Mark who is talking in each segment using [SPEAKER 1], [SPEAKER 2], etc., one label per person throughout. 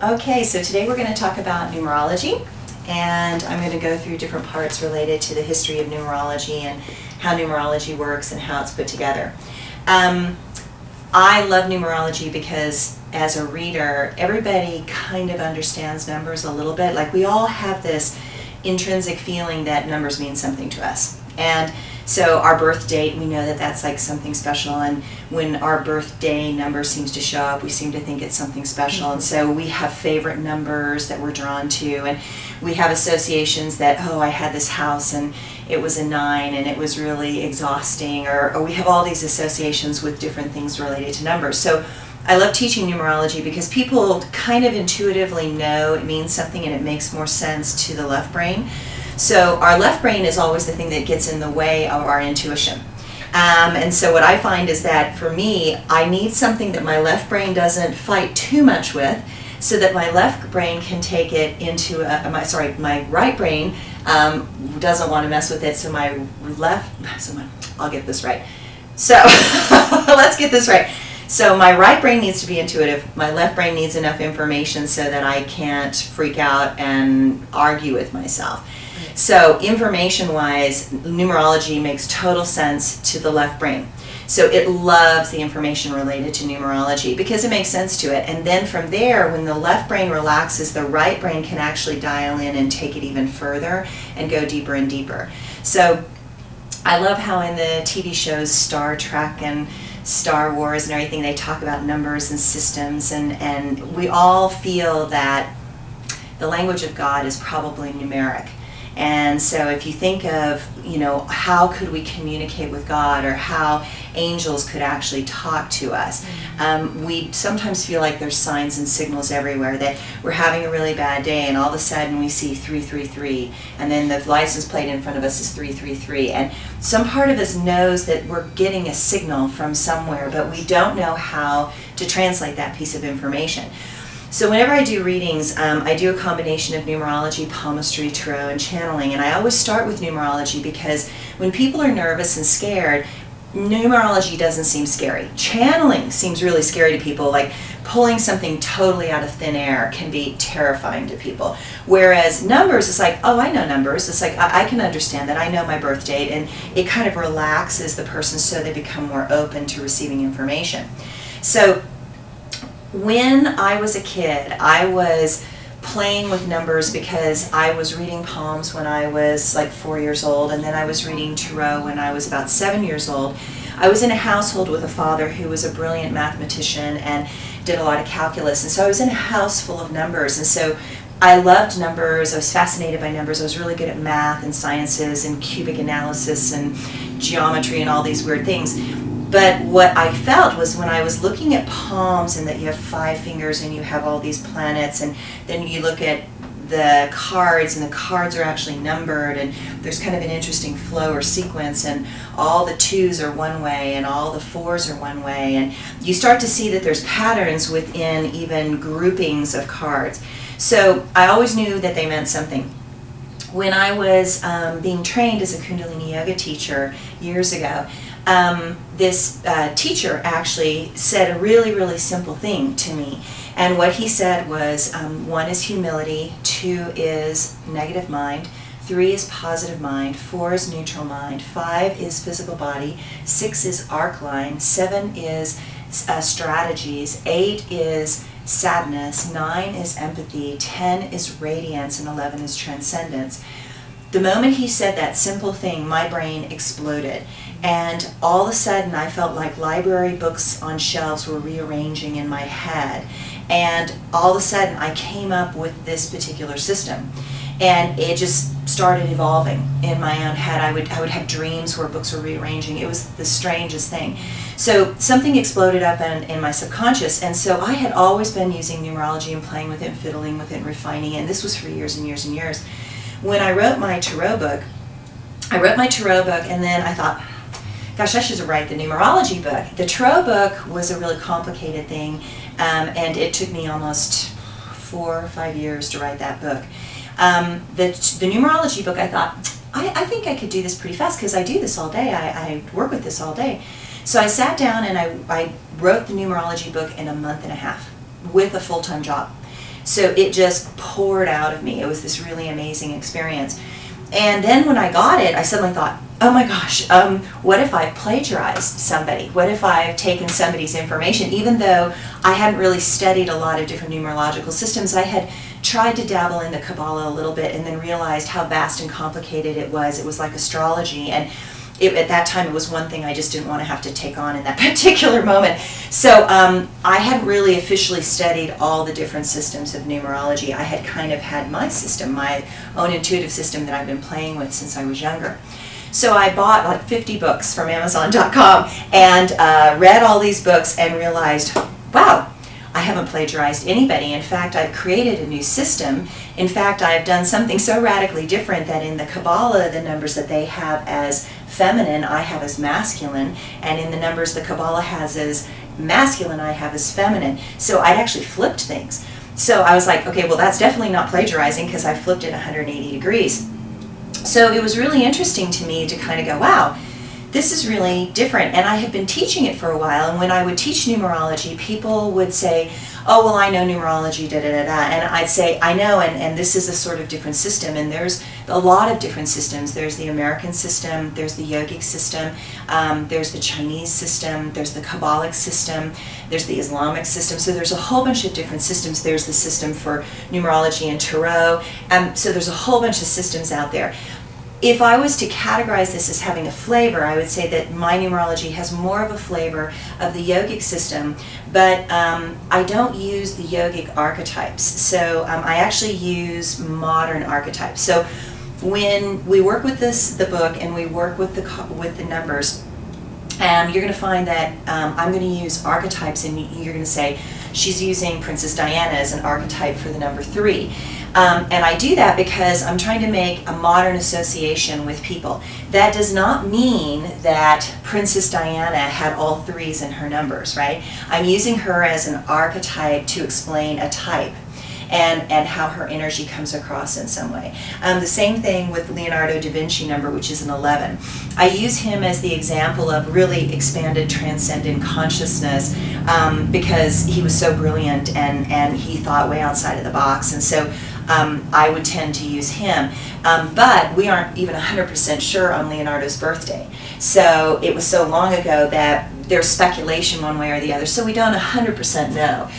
[SPEAKER 1] Okay, so today we're going to talk about numerology, and I'm going to go through different parts related to the history of numerology and how numerology works and how it's put together. I love numerology because as a reader, everybody kind of understands numbers a little bit. Like, we all have this intrinsic feeling that numbers mean something to us. And so our birth date, we know that that's like something special, and when our birthday number seems to show up, we seem to think it's something special, and so we have favorite numbers that we're drawn to, and we have associations that, oh, I had this house and it was a 9 and it was really exhausting, or we have all these associations with different things related to numbers. So I love teaching numerology because people kind of intuitively know it means something and it makes more sense to the left brain. So our left brain is always the thing that gets in the way of our intuition. And so what I find is that for me, I need something that my left brain doesn't fight too much with, so that my left brain can take it into my right brain doesn't want to mess with it, so I'll get this right. So let's get this right. So my right brain needs to be intuitive, my left brain needs enough information so that I can't freak out and argue with myself. So information-wise, numerology makes total sense to the left brain. So it loves the information related to numerology because it makes sense to it. And then from there, when the left brain relaxes, the right brain can actually dial in and take it even further and go deeper and deeper. So I love how in the TV shows Star Trek and Star Wars and everything, they talk about numbers and systems, and we all feel that the language of God is probably numeric. And so if you think of, how could we communicate with God, or how angels could actually talk to us, we sometimes feel like there's signs and signals everywhere, that we're having a really bad day and all of a sudden we see 333, and then the license plate in front of us is 333, and some part of us knows that we're getting a signal from somewhere, but we don't know how to translate that piece of information. So whenever I do readings, I do a combination of numerology, palmistry, tarot, and channeling. And I always start with numerology because when people are nervous and scared, numerology doesn't seem scary. Channeling seems really scary to people, like pulling something totally out of thin air can be terrifying to people. Whereas numbers, it's like, oh, I know numbers. It's like, I can understand that. I know my birth date. And it kind of relaxes the person so they become more open to receiving information. So when I was a kid, I was playing with numbers because I was reading palms when I was like 4 years old, and then I was reading tarot when I was about 7 years old. I was in a household with a father who was a brilliant mathematician and did a lot of calculus, and so I was in a house full of numbers, and so I loved numbers. I was fascinated by numbers. I was really good at math and sciences and cubic analysis and geometry and all these weird things. But what I felt was when I was looking at palms, and that you have 5 fingers and you have all these planets, and then you look at the cards and the cards are actually numbered, and there's kind of an interesting flow or sequence, and all the 2s are one way and all the 4s are one way, and you start to see that there's patterns within even groupings of cards. So I always knew that they meant something. When I was being trained as a Kundalini yoga teacher years ago, this teacher actually said a really, really simple thing to me. And what he said was, 1 is humility, 2 is negative mind, 3 is positive mind, 4 is neutral mind, 5 is physical body, 6 is arc line, 7 is strategies, 8 is sadness, 9 is empathy, 10 is radiance, and 11 is transcendence. The moment he said that simple thing, my brain exploded. And all of a sudden I felt like library books on shelves were rearranging in my head. And all of a sudden I came up with this particular system. And it just started evolving in my own head. I would have dreams where books were rearranging. It was the strangest thing. So something exploded up in my subconscious, and so I had always been using numerology and playing with it, and fiddling with it, and refining it, and this was for years and years and years. When I wrote my tarot book, and then I thought, gosh, I should write the numerology book. The tarot book was a really complicated thing, and it took me almost 4 or 5 years to write that book. The numerology book, I thought, I think I could do this pretty fast because I do this all day. I work with this all day. So I sat down and I wrote the numerology book in a month and a half with a full-time job. So it just poured out of me. It was this really amazing experience. And then when I got it, I suddenly thought, oh my gosh, what if I've plagiarized somebody? What if I've taken somebody's information? Even though I hadn't really studied a lot of different numerological systems, I had tried to dabble in the Kabbalah a little bit and then realized how vast and complicated it was. It was like astrology, and at that time it was one thing I just didn't want to have to take on in that particular moment. So I hadn't really officially studied all the different systems of numerology. I had kind of had my system, my own intuitive system that I've been playing with since I was younger. So I bought like 50 books from Amazon.com and read all these books and realized, wow, I haven't plagiarized anybody. In fact, I've created a new system. In fact, I've done something so radically different that in the Kabbalah, the numbers that they have as feminine, I have as masculine, and in the numbers the Kabbalah has as masculine, I have as feminine. So I'd actually flipped things. So I was like, okay, well, that's definitely not plagiarizing because I flipped it 180 degrees. So it was really interesting to me to kind of go, wow, this is really different. And I had been teaching it for a while, and when I would teach numerology, people would say, oh, well, I know numerology, da-da-da-da. And I'd say, I know, and this is a sort of different system, and there's a lot of different systems. There's the American system, there's the yogic system, there's the Chinese system, there's the Kabbalic system, there's the Islamic system. So there's a whole bunch of different systems. There's the system for numerology and tarot. So there's a whole bunch of systems out there. If I was to categorize this as having a flavor, I would say that my numerology has more of a flavor of the yogic system, but I don't use the yogic archetypes. So I actually use modern archetypes. So when we work with the book and we work with the numbers, you're going to find that I'm going to use archetypes, and you're going to say, she's using Princess Diana as an archetype for the number 3. And I do that because I'm trying to make a modern association with people. That does not mean that Princess Diana had all 3s in her numbers, right? I'm using her as an archetype to explain a type and how her energy comes across in some way. The same thing with Leonardo da Vinci number, which is an 11. I use him as the example of really expanded transcendent consciousness because he was so brilliant and he thought way outside of the box. And so I would tend to use him. But we aren't even 100% sure on Leonardo's birthday. So it was so long ago that there's speculation one way or the other. So we don't 100% know.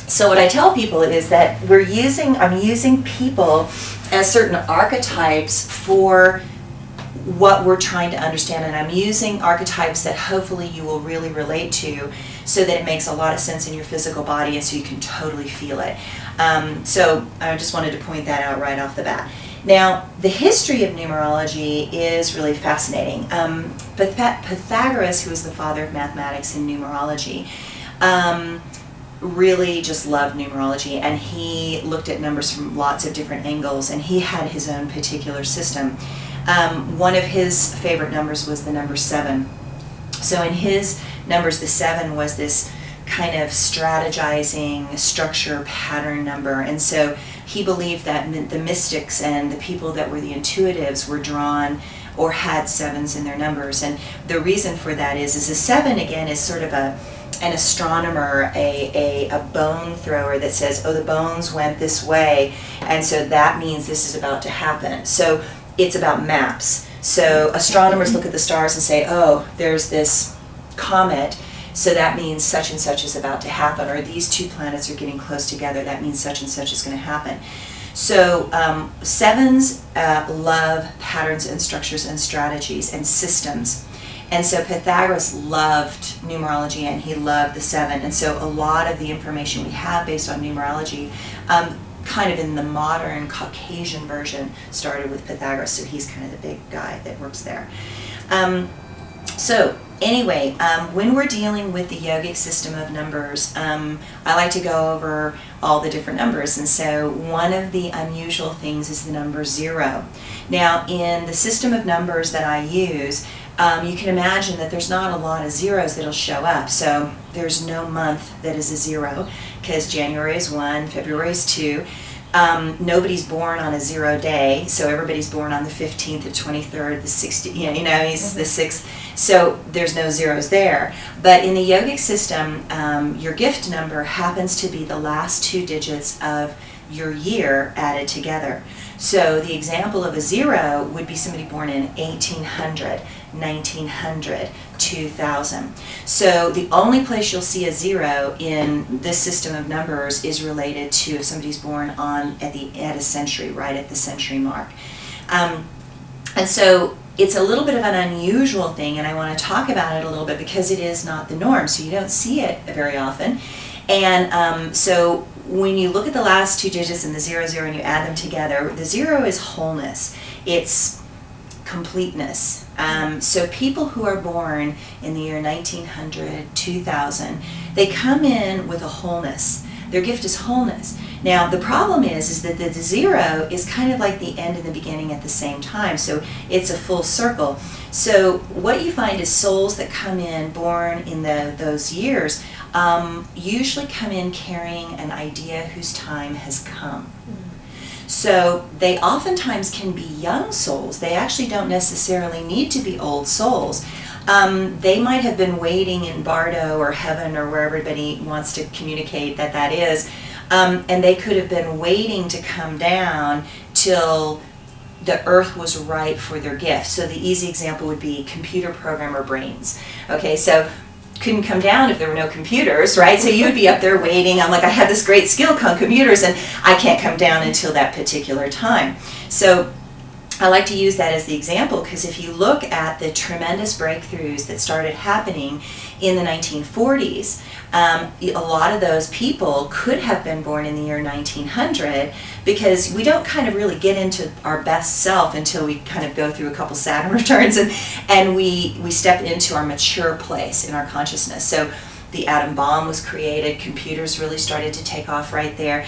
[SPEAKER 1] So what I tell people is that I'm using people as certain archetypes for what we're trying to understand, and I'm using archetypes that hopefully you will really relate to so that it makes a lot of sense in your physical body and so you can totally feel it. So I just wanted to point that out right off the bat. Now, the history of numerology is really fascinating. Pythagoras, who was the father of mathematics and numerology, really just loved numerology, and he looked at numbers from lots of different angles, and he had his own particular system. One of his favorite numbers was the number 7. So in his numbers, the 7 was this kind of strategizing, structure, pattern number, and so he believed that the mystics and the people that were the intuitives were drawn or had 7s in their numbers. And the reason for that is a 7, again, is sort of an astronomer, a bone thrower that says, oh, the bones went this way, and so that means this is about to happen. So it's about maps. So astronomers look at the stars and say, oh, there's this comet, so that means such and such is about to happen, or these 2 planets are getting close together, that means such and such is going to happen. So 7s love patterns and structures and strategies and systems. And so Pythagoras loved numerology, and he loved the 7. And so a lot of the information we have based on numerology, kind of in the modern Caucasian version, started with Pythagoras. So he's kind of the big guy that works there. So anyway, when we're dealing with the yogic system of numbers, I like to go over all the different numbers. And so one of the unusual things is the number 0. Now, in the system of numbers that I use, you can imagine that there's not a lot of zeros that'll show up. So there's no month that is a 0, because January is 1, February is 2. Nobody's born on a 0 day, so everybody's born on the 15th, the 23rd, the 16th, he's the 6th. So there's no zeros there. But in the yogic system, your gift number happens to be the last 2 digits of your year added together. So the example of a 0 would be somebody born in 1800, 1900, 2000. So the only place you'll see a 0 in this system of numbers is related to if somebody's born at a century, right at the century mark. And so it's a little bit of an unusual thing, and I want to talk about it a little bit because it is not the norm, so you don't see it very often. And so when you look at the last 2 digits in the 00 and you add them together, the 0 is wholeness. It's completeness. So people who are born in the year 1900, 2000, they come in with a wholeness. Their gift is wholeness. Now the problem is that the 0 is kind of like the end and the beginning at the same time, so it's a full circle. So what you find is souls that come in born in those years usually come in carrying an idea whose time has come. So they oftentimes can be young souls. They actually don't necessarily need to be old souls. They might have been waiting in Bardo or heaven or where everybody wants to communicate that is, and they could have been waiting to come down till the earth was right for their gift. So the easy example would be computer programmer brains. Okay, so couldn't come down if there were no computers, right? So you'd be up there waiting. I'm like, I have this great skill on computers and I can't come down until that particular time. So I like to use that as the example because if you look at the tremendous breakthroughs that started happening in the 1940s, a lot of those people could have been born in the year 1900 because we don't kind of really get into our best self until we kind of go through a couple Saturn returns and we step into our mature place in our consciousness. So the atom bomb was created, computers really started to take off right there,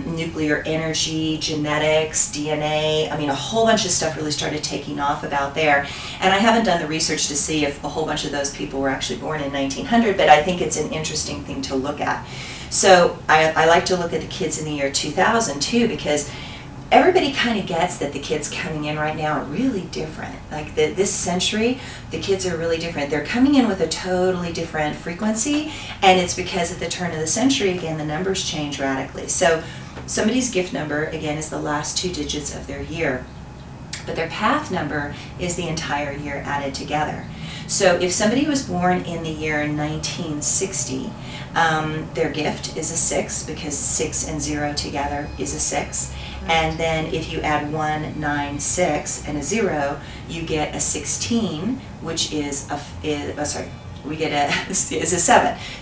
[SPEAKER 1] nuclear energy, genetics, DNA, I mean a whole bunch of stuff really started taking off about there. And I haven't done the research to see if a whole bunch of those people were actually born in 1900, but I think it's an interesting thing to look at. So I like to look at the kids in the year 2000 too, because everybody kind of gets that the kids coming in right now are really different. Like this century, the kids are really different. They're coming in with a totally different frequency, and it's because at the turn of the century, again, the numbers change radically. So somebody's gift number, again, is the last 2 digits of their year, but their path number is the entire year added together. So if somebody was born in the year 1960, their gift is a 6 because 6 and 0 together is a 6. And then if you add 1, 9, 6 and a 0, you get a 16, which is a 7.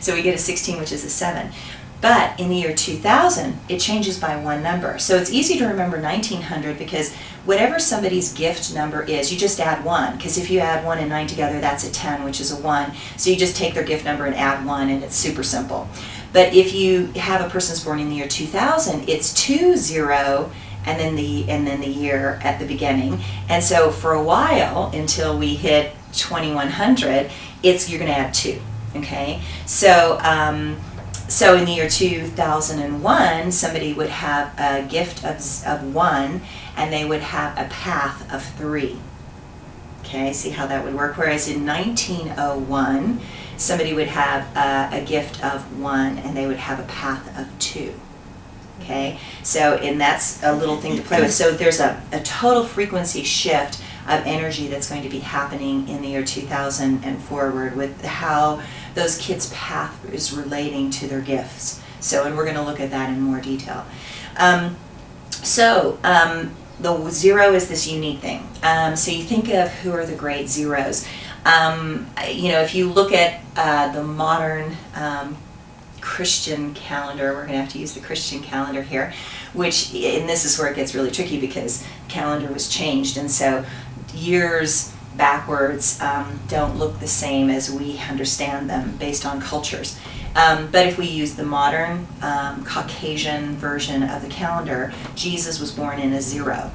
[SPEAKER 1] So we get a 16, which is a 7. But in the year 2000, it changes by 1 number. So it's easy to remember 1900 because whatever somebody's gift number is, you just add 1. Because if you add 1 and 9 together, that's a 10, which is a 1. So you just take their gift number and add 1, and it's super simple. But if you have a person born in the year 2000, it's 2, 0, and then the year at the beginning. And so for a while, until we hit 2100, you're going to add 2. Okay, so so in the year 2001, somebody would have a gift of 1, and they would have a path of 3. Okay, see how that would work? Whereas in 1901, somebody would have a gift of 1, and they would have a path of 2. Okay, so and that's a little thing to play with. So there's a total frequency shift of energy that's going to be happening in the year 2000 and forward with how those kids' path is relating to their gifts. So, and we're going to look at that in more detail. The 0 is this unique thing. So you think of who are the great zeros. If you look at the modern Christian calendar, we're going to have to use the Christian calendar here, and this is where it gets really tricky because the calendar was changed, and so years backwards don't look the same as we understand them based on cultures. But if we use the modern Caucasian version of the calendar, Jesus was born in a 0.